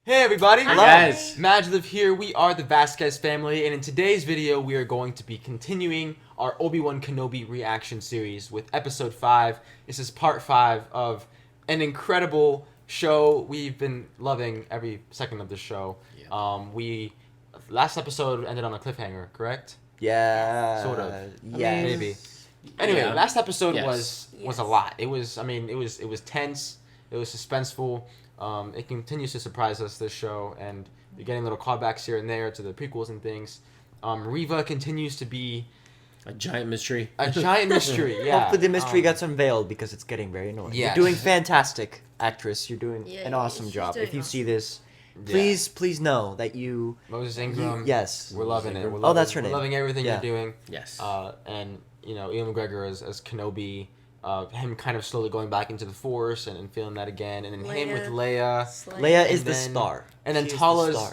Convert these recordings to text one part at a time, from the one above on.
Hey everybody! Hello. Yes. MaJeliv here, we are the Vasquez family, and in today's video we are going to be continuing our Obi-Wan Kenobi reaction series with episode 5. This is part 5 of an incredible show. We've been loving every second of this show. Yeah. Last episode ended on a cliffhanger, correct? Yeah. Sort of. Yeah. Maybe. Anyway, Yeah. last episode Yes. was a lot. It was tense, it was suspenseful. It continues to surprise us, this show, and you're getting little callbacks here and there to the prequels and things. Reva continues to be A giant mystery. a giant mystery. Yeah. Hopefully the mystery gets unveiled because it's getting very annoying. Yes. You're doing fantastic, actress. You're doing Yeah, an yeah, awesome she's job. doing If you awesome. see this, please know that you... Moses Ingram. Yes. We're loving it. We're Oh, loving, that's her name. We're loving everything Yeah. you're doing. Yes. And Ian McGregor as Kenobi. Him kind of slowly going back into the Force and feeling that again, and then him with Leia. Leia is And the then- star. And then She is the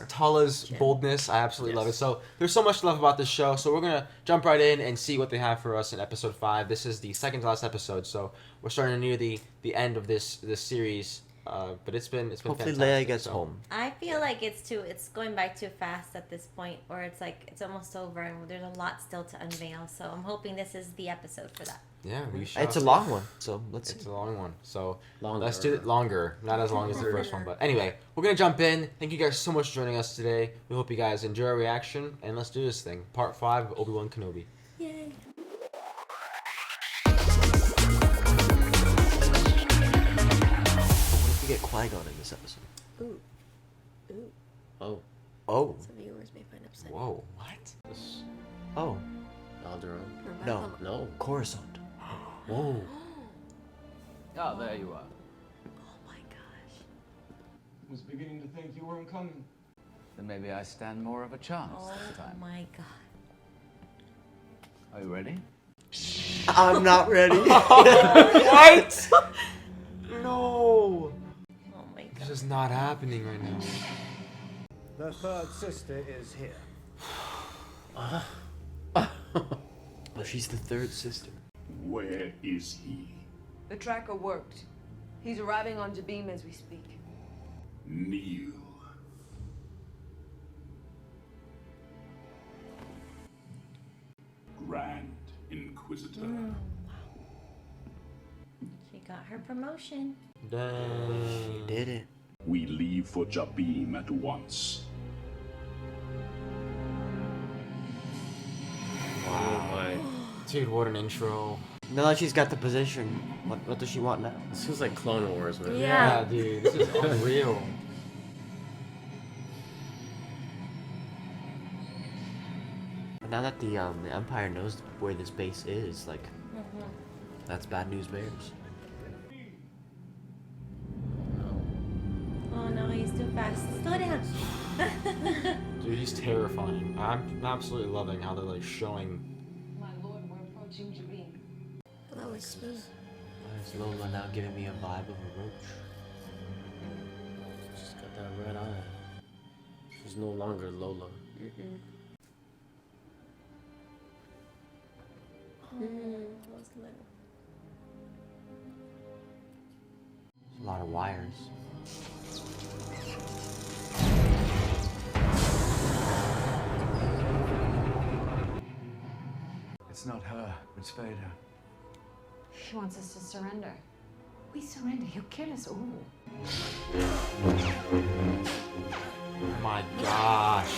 Tala's star. boldness, I absolutely love it. Yes. So there's so much to love about this show. So we're gonna jump right in and see what they have for us in episode 5. This is the second to last episode, so we're starting near the end of this series. But it's been Hopefully fantastic, Leia gets so. home. I feel like it's going by too fast at this point, or it's like it's almost over and there's a lot still to unveil. So I'm hoping this is the episode for that. Yeah, we shall It's a see. long one, so let's It's see. a long one, so Longer. let's do it longer. Not as long as the first one, but anyway, we're gonna jump in. Thank you guys so much for joining us today. We hope you guys enjoy our reaction, and let's do this thing. Part 5 of Obi Wan Kenobi. Yay! What if we get Qui-Gon in this episode? Ooh, ooh. Oh. Oh. Some viewers may find upset. Whoa, what? This... Oh. Alderaan. No. No. Coruscant. Whoa. Ah, there you are. Oh my gosh. Was beginning to think you weren't coming. Then maybe I stand more of a chance Oh this time. my god. Are you ready? I'm not ready. What? No. Oh my This god. is not happening right now. The third sister is here. Oh, she's the third sister. Where is he? The tracker worked. He's arriving on Jabim as we speak. Kneel. Grand Inquisitor. She got her promotion. Dang. Did it. We leave for Jabim at once. Oh my. Dude, what an intro. Now that she's got the position, what does she want now? This feels like Clone Wars, man. Yeah. Yeah, dude, this is unreal. But now that the Empire knows where this base is, like, that's bad news bears. Oh no, he's too fast. Slow down. Dude, he's terrifying. I'm absolutely loving how they're like showing. My lord, we're approaching Jabim. Hello, it's me. Why is Lola now giving me a vibe of a roach? She's got that red eye. She's no longer Lola. Was little. A lot of wires. It's not her, it's Vader. He wants us to surrender. We surrender, he'll kill us all. Oh my gosh.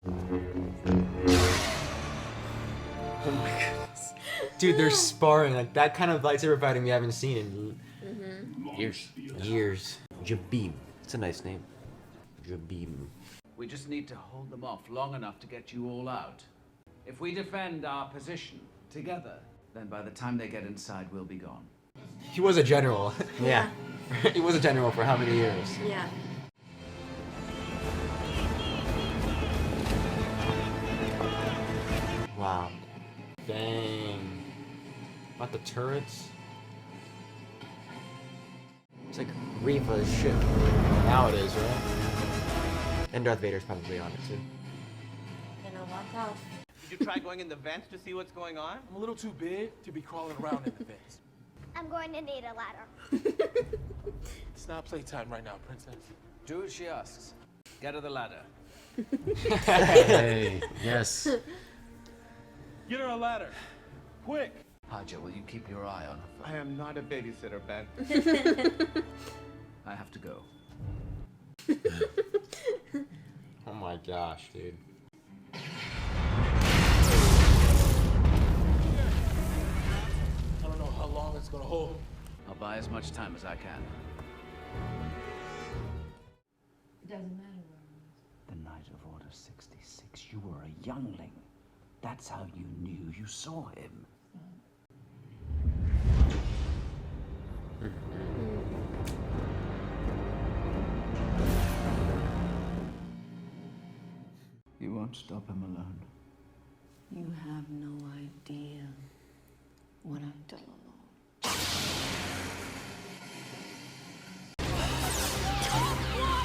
Oh my goodness. Dude, they're sparring. Like, that kind of lightsaber fighting we haven't seen in Years. years. Jabim. It's a nice name. Jabim. We just need to hold them off long enough to get you all out. If we defend our position together, then by the time they get inside, we'll be gone. He was a general. Yeah. He was a general for how many years? Yeah. Wow. Dang. About the turrets? It's like Reva's ship. Now it is, right? And Darth Vader's probably on it too. Gonna walk off. Did you try going in the vents to see what's going on? I'm a little too big to be crawling around in the vents. I'm going to need a ladder. It's not playtime right now, princess. Do as she asks. Get her the ladder. Hey, yes. Get her a ladder. Quick. Haja, will you keep your eye on her? I am not a babysitter, Ben. I have to go. Oh my gosh, dude. I don't know how long it's gonna hold. I'll buy as much time as I can. It doesn't matter. The night of Order 66, you were a youngling. That's how you knew you saw him. You won't stop him alone. You have no idea what I've done alone.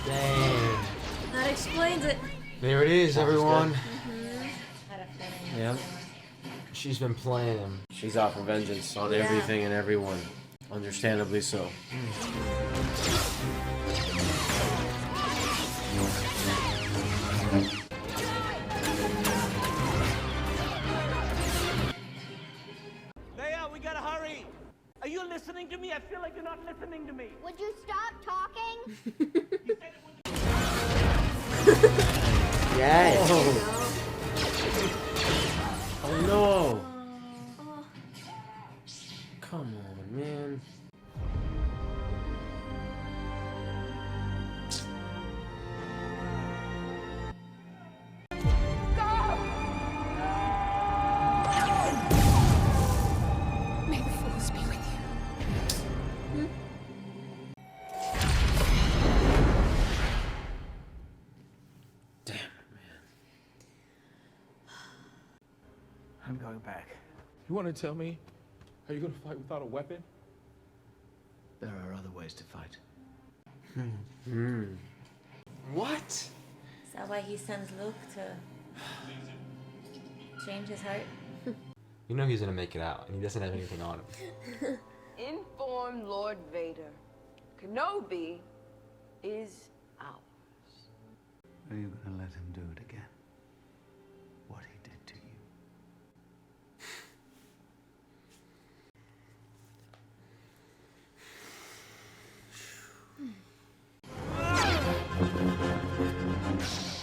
Damn. That explains it. There it is, everyone. Had a feeling. Yeah. She's been playing him. She's out for vengeance on everything and everyone. Understandably so. Leia, we gotta hurry. Are you listening to me? I feel like you're not listening to me. Would you stop talking? You said it was Yes. Oh no! Come on, man. May the force be with you. Damn it, man. I'm going back. You want to tell me how you're gonna fight without a weapon? There are other ways to fight. What? Is that why he sends Luke to change his heart? You know he's gonna make it out, and he doesn't have anything on him. Inform Lord Vader. Kenobi is ours. Are you gonna let him do it again? What he did to you?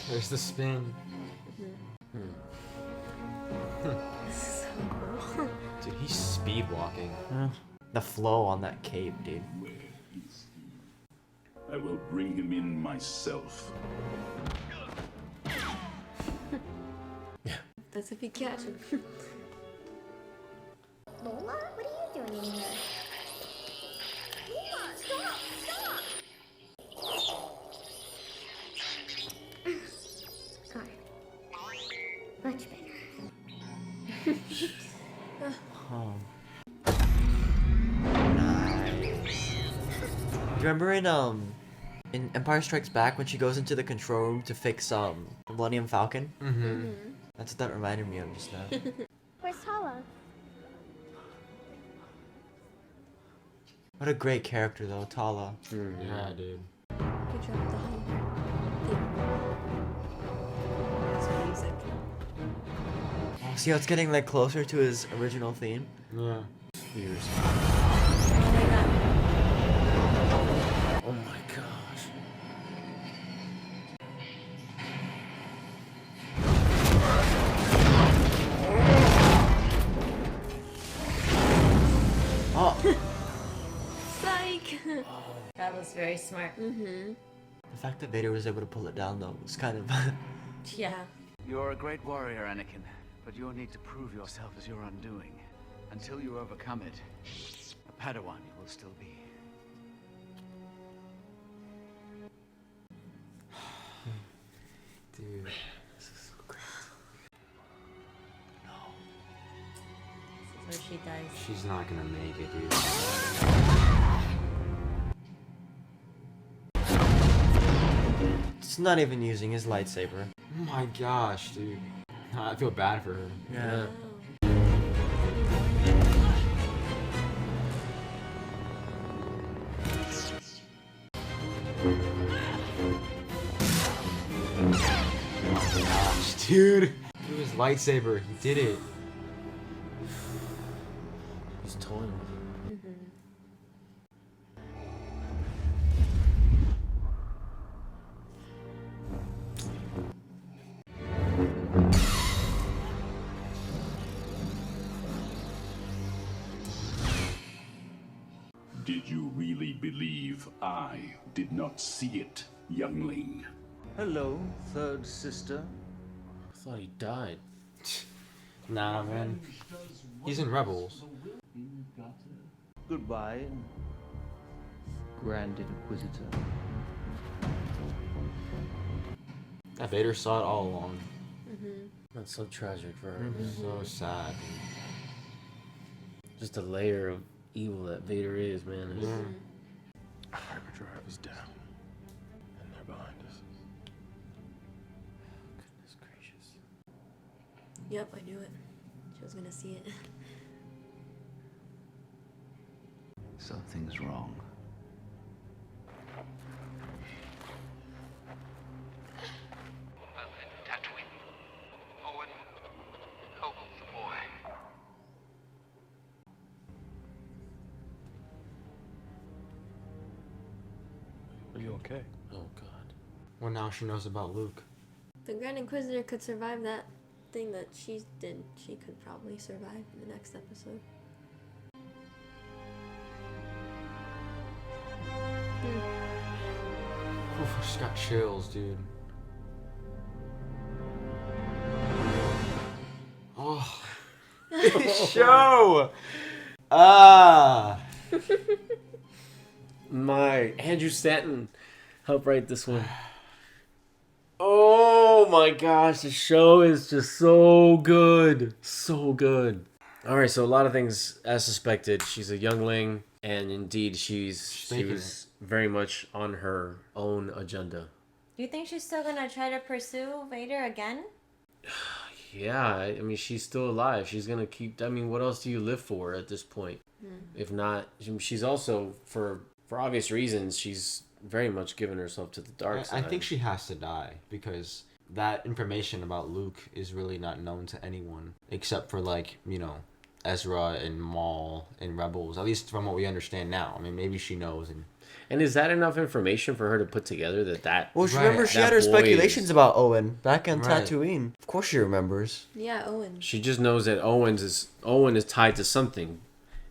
There's the spin. So cool. Dude, he's speed walking. The flow on that cape, dude. Where is he? I will bring him in myself. That's if he catches him. Lola, what are you doing in here? Lola, stop! Stop! Got it. Much better. Oh. Nice. Do you remember in Empire Strikes Back when she goes into the control room to fix the Millennium Falcon? Mm-hmm. That's what that reminded me of just now. Where's Tala? What a great character though, Tala. Yeah, dude. Good job with the whole theme. Music. Oh, see how it's getting like closer to his original theme? Yeah. Years. Oh my gosh. Oh! Psych! That was very smart. The fact that Vader was able to pull it down though was kind of... Yeah. You're a great warrior, Anakin, but you'll need to prove yourself as your undoing. Until you overcome it, a Padawan you will still be. Dude, this is so great. This is where she dies. She's not gonna make it, dude. It's not even using his lightsaber. Oh my gosh, dude. I feel bad for her. Yeah. Oh my gosh, dude. Through his lightsaber, he did it. He's toying with it. Did you really believe I did not see it, youngling? Hello, third sister. I thought he died. Nah, man. He's in Rebels. Goodbye, Grand Inquisitor. That Vader saw it all along. That's so tragic for her. So sad. Just a layer of evil that Vader is, man. Hyperdrive is down. And they're behind us. Goodness gracious. Yep, I knew it. She was gonna see it. Something's wrong. Are you okay? Oh god. Well, now she knows about Luke. The Grand Inquisitor could survive that thing that she did. She could probably survive in the next episode. Oof, I just got chills, dude. Oh. Show! Ah! My Andrew Stanton helped write this one. Oh my gosh, the show is just so good. So good. Alright, so a lot of things as suspected. She's a youngling, and indeed she was very much on her own agenda. Do you think she's still gonna try to pursue Vader again? Yeah, I mean, she's still alive. She's gonna keep. I mean, what else do you live for at this point? If not, she's also, for obvious reasons, she's very much given herself to the dark side. I think she has to die because that information about Luke is really not known to anyone except for, like, you know, Ezra and Maul and Rebels. At least from what we understand now. I mean, maybe she knows. And is that enough information for her to put together that? Well, remember she had her speculations about Owen back on Tatooine. Of course she remembers. Yeah, Owen. She just knows that Owen is tied to something,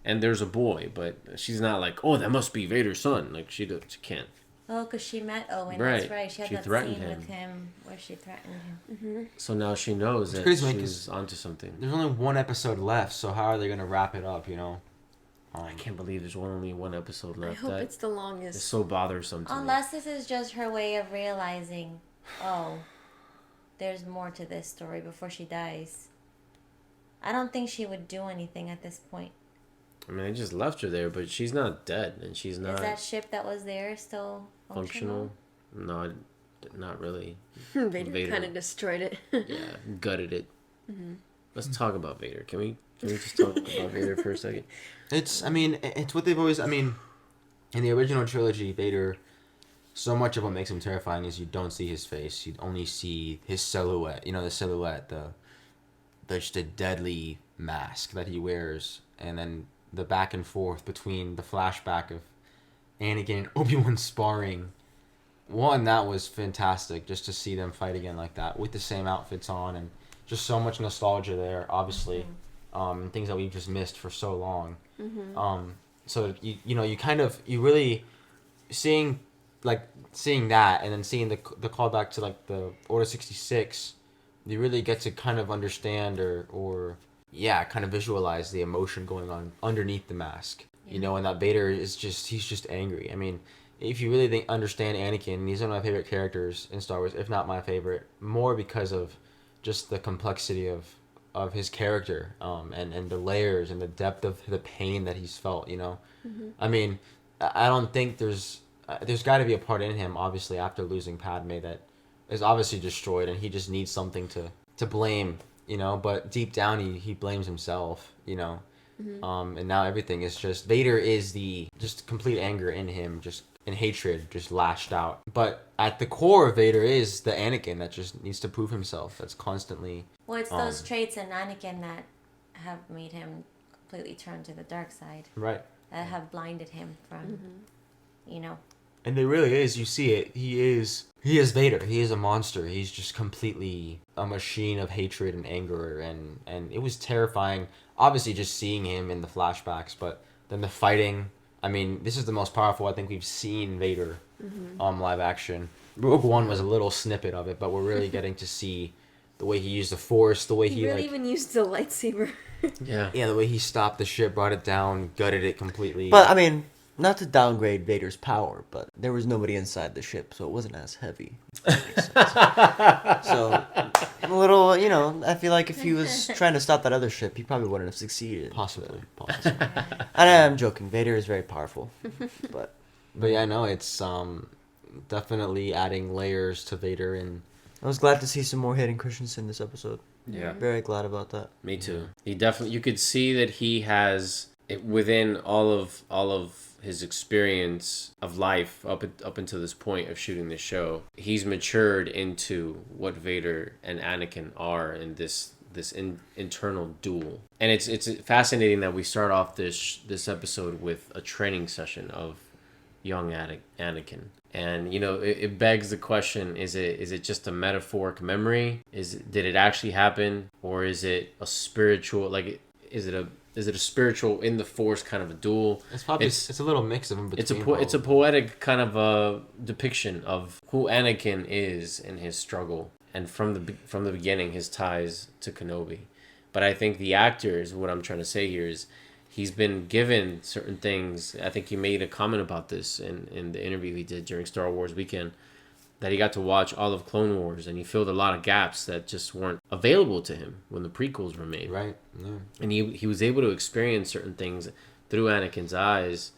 and there's a boy, but she's not like, oh, that must be Vader's son. Like she can't. Oh, because she met Owen. Right. That's right. She had that threatened scene him. with him where she threatened him. So now she knows that crazy, man, she's onto something. There's only one episode left, so how are they gonna wrap it up? You know. I can't believe there's only one episode left. I hope it's the longest. It's so bothersome to me. Unless this is just her way of realizing, oh, there's more to this story before she dies. I don't think she would do anything at this point. I mean, I just left her there, but she's not dead, and she's not. Is that ship that was there still functional? No, not really. Vader kind of destroyed it. Yeah, gutted it. Let's talk about Vader. Can we just talk about Vader for a second? It's what they've always, in the original trilogy, Vader, so much of what makes him terrifying is you don't see his face. You only see his silhouette. You know, the silhouette, just a deadly mask that he wears. And then the back and forth between the flashback of Anakin and Obi-Wan sparring. One, that was fantastic, just to see them fight again like that with the same outfits on, and just so much nostalgia there, obviously. Things that we've just missed for so long. So you really seeing that, and then seeing the callback to like the Order 66, you really get to kind of understand or kind of visualize the emotion going on underneath the mask. You know, and that Vader is he's just angry. I mean, if you really understand Anakin, he's one of my favorite characters in Star Wars, if not my favorite, more because of just the complexity of his character, and the layers and the depth of the pain that he's felt, you know. I mean, I don't think there's got to be a part in him, obviously, after losing Padme that is obviously destroyed, and he just needs something to blame, you know. But deep down, he blames himself, you know. And now everything is just Vader is the just complete anger in him, just and hatred just lashed out. But at the core, Vader is the Anakin that just needs to prove himself. That's constantly. Well, it's those traits in Anakin that have made him completely turn to the dark side. Right. That have blinded him from, you know. And there really is. You see it. He is Vader. He is a monster. He's just completely a machine of hatred and anger, and it was terrifying. Obviously, just seeing him in the flashbacks, but then the fighting. I mean, this is the most powerful I think we've seen Vader live action. Rogue One was a little snippet of it, but we're really getting to see the way he used the Force, the way he really like, even used the lightsaber. Yeah. Yeah, the way he stopped the ship, brought it down, gutted it completely. But I mean, not to downgrade Vader's power, but there was nobody inside the ship, so it wasn't as heavy. So, a little, you know, I feel like if he was trying to stop that other ship, he probably wouldn't have succeeded. Possibly. And I'm joking. Vader is very powerful, but yeah, no, it's definitely adding layers to Vader, and I was glad to see some more Hayden Christensen this episode. Yeah. Very glad about that. Me too. He definitely, you could see that he has within all of his experience of life up until this point of shooting the show, he's matured into what Vader and Anakin are in this internal duel. And it's fascinating that we start off this episode with a training session of young Anakin. And you know, it begs the question: is it just a metaphoric memory? Did it actually happen, or is it a spiritual? Like, is it a spiritual in the Force kind of a duel? It's probably it's a little mix of them between. It's a poetic kind of a depiction of who Anakin is in his struggle, and from the beginning his ties to Kenobi. But I think the actors, what I'm trying to say here is, he's been given certain things. I think he made a comment about this in the interview he did during Star Wars weekend, that he got to watch all of Clone Wars and he filled a lot of gaps that just weren't available to him when the prequels were made. Right. Yeah. And he was able to experience certain things through Anakin's eyes,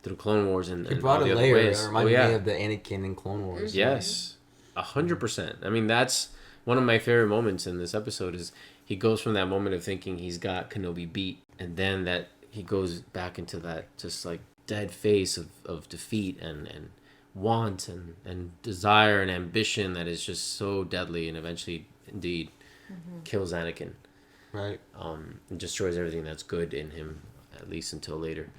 through Clone Wars and He brought all a the layer. other ways. It reminded me of the Anakin in Clone Wars. Yes, 100%. I mean, that's one of my favorite moments in this episode. Is he goes from that moment of thinking he's got Kenobi beat, and then that he goes back into that just like dead face of defeat and want and desire and ambition that is just so deadly, and eventually indeed kills Anakin. Right. And destroys everything that's good in him, at least until later.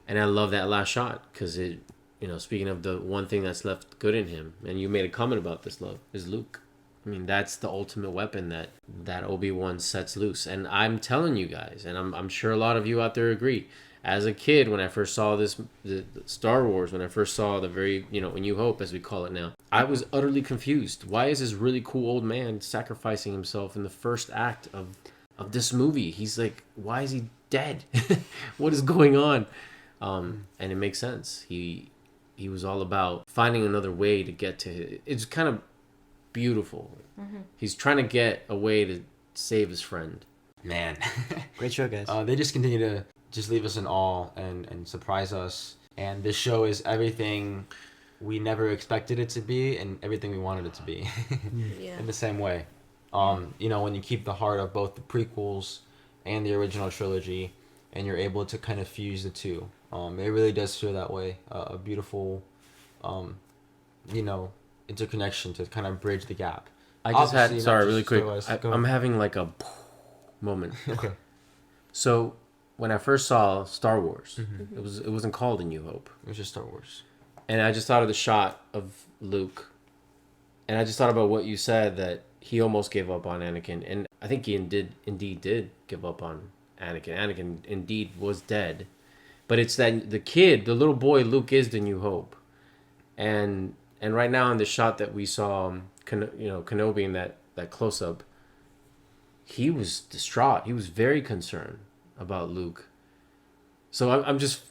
And I love that last shot because it, you know, speaking of the one thing that's left good in him, and you made a comment about this, love, is Luke. I mean, that's the ultimate weapon that Obi-Wan sets loose. And I'm telling you guys, and I'm sure a lot of you out there agree, as a kid, when I first saw the Star Wars, when I first saw the very, you know, A New Hope, as we call it now, I was utterly confused. Why is this really cool old man sacrificing himself in the first act of this movie? He's like, why is he dead? What is going on? And it makes sense. He was all about finding another way to get to it's kind of beautiful. He's trying to get a way to save his friend. Man. Great show, guys. They just continue to just leave us in awe and surprise us. And this show is everything we never expected it to be and everything we wanted it to be. Yeah. In the same way. You know, when you keep the heart of both the prequels and the original trilogy, and you're able to kind of fuse the two. It really does feel that way. A beautiful, you know, interconnection to kind of bridge the gap. I just Obviously, had, sorry, not really just quick. Star Wars. I'm having like a moment. Okay. So when I first saw Star Wars, it wasn't called A New Hope. It was just Star Wars. And I just thought of the shot of Luke. And I just thought about what you said, that he almost gave up on Anakin. And I think he indeed did give up on Anakin. Anakin indeed was dead. But it's that the kid, the little boy Luke, is the New Hope. And right now in the shot that we saw, Kenobi in that close-up, he was distraught. He was very concerned about Luke. So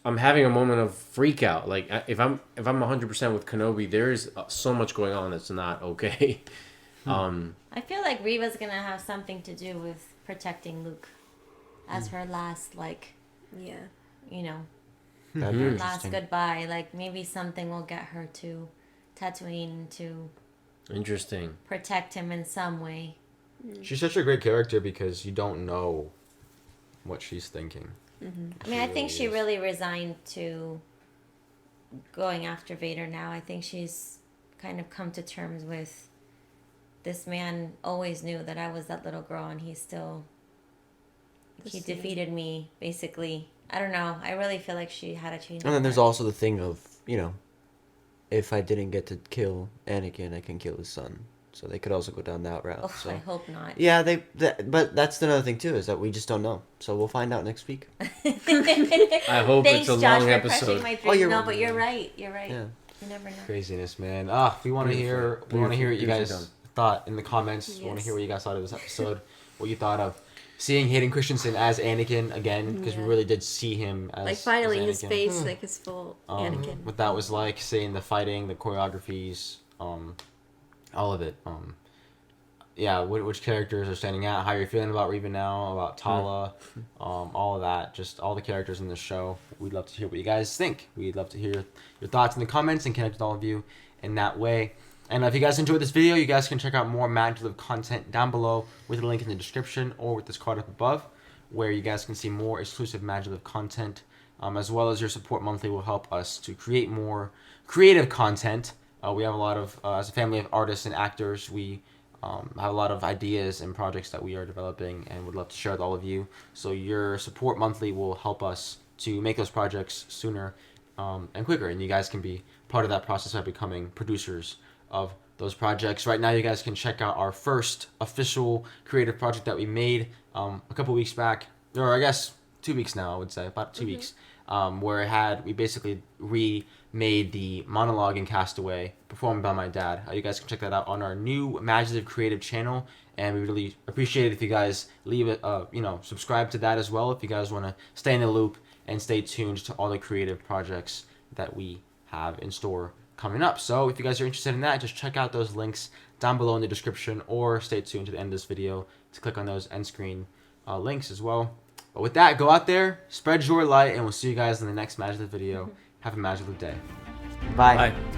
I'm having a moment of freak out. Like if I'm 100% with Kenobi, there is so much going on that's not okay. I feel like Reva's gonna have something to do with protecting Luke as her last, like, yeah, you know, That'd be last interesting. goodbye. Like maybe something will get her to Tatooine to Interesting. protect him in some way. She's such a great character because you don't know what she's thinking. I mean, I think she really resigned to going after Vader now. I think she's kind of come to terms with this man always knew that I was that little girl, and he defeated me, basically. I don't know. I really feel like she had a change. And then there's also the thing of, you know, if I didn't get to kill Anakin, I can kill his son. So they could also go down that route. Oh, so. I hope not. Yeah, but that's another thing too, is that we just don't know. So we'll find out next week. I hope Thanks, it's a Josh, long for episode. My Oh, you're no, right. but you're right. You're right. Yeah. You never know. Craziness, man. We want to hear. We want to hear what you guys thought in the comments. We want to hear what you guys thought of this episode. What you thought of seeing Hayden Christensen as Anakin again, because we really did see him as like finally as his face, like his full Anakin. What that was like, seeing the fighting, the choreographies, all of it. Yeah, which characters are standing out? How you're feeling about Reva now? About Tala? All of that. Just all the characters in the show. We'd love to hear what you guys think. We'd love to hear your thoughts in the comments and connect with all of you in that way. And if you guys enjoyed this video, you guys can check out more MaJeliv content down below with a link in the description or with this card up above, where you guys can see more exclusive MaJeliv content, as well as your support monthly will help us to create more creative content. We have a lot of, as a family of artists and actors, we have a lot of ideas and projects that we are developing and would love to share with all of you. So your support monthly will help us to make those projects sooner and quicker, and you guys can be part of that process by becoming producers of those projects. Right now, you guys can check out our first official creative project that we made a couple weeks back, or I guess 2 weeks now, I would say, about 2 weeks, where we basically remade the monologue in Castaway performed by my dad. You guys can check that out on our new MaJeliv Creative channel, and we really appreciate it if you guys leave it, subscribe to that as well if you guys want to stay in the loop and stay tuned to all the creative projects that we have in store coming up. So if you guys are interested in that, just check out those links down below in the description, or stay tuned to the end of this video to click on those end screen links as well. But with that, go out there, spread your light, and we'll see you guys in the next MaJeliv video. Have a MaJeliv day. Bye. Bye.